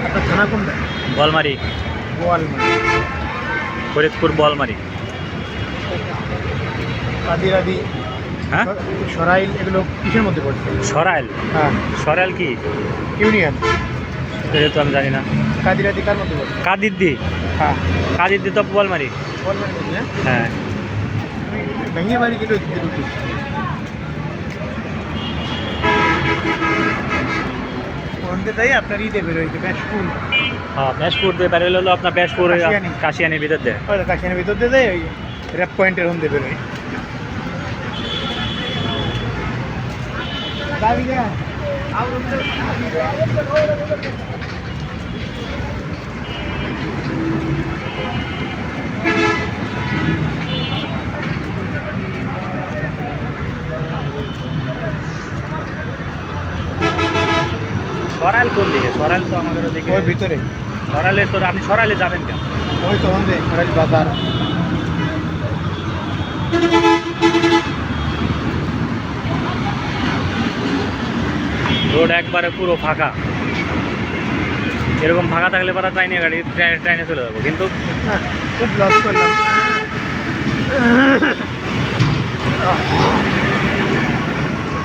আপনার থানা কোনটা? বলমারি, গোয়ালমারি। ফরিদপুর বলমারি। কাদিরাদি, হ্যাঁ, সরাইল এগুলো কিসের মধ্যে পড়ছে? সরাইল। হ্যাঁ, সরাইল কি? ইউনিয়ন। এটা তো আমি জানি না। কাদিরাদি কার মধ্যে পড়ছে? কাদিরদি, হ্যাঁ, কাদিরদি তো বলমারি। গোয়ালমারি মধ্যে। হ্যাঁ, ভেঙে বাড়ি গেলে দুটি কোনতে তাই আপনার ইতে বেরোইছে ব্যাসপুর। হ্যাঁ ব্যাসপুর দিয়ে বেরোলে হলো আপনার ব্যাসপুর কাশিয়ানি। কাশিয়ানির ভিতর দিয়ে। ওই কাশিয়ানের ভিতর দিয়ে দেয় ওই র্যাপ পয়েন্টের হন দিয়ে বেরোয়। সরাইল কোন দিকে? সরাইল তো আমাদের ওদিকে। ওই ভিতরে সরাইলে তো আপনি সরাইলে যাবেন কেন? ওই তো হন দেয় সরাইল বাজার। রোড একবারে পুরো ফাঁকা। এরকম ফাঁকা থাকলে পরে ট্রেনে গাড়ি ট্রেনে চলে যাবো, কিন্তু হ্যাঁ, খুব লস করলাম।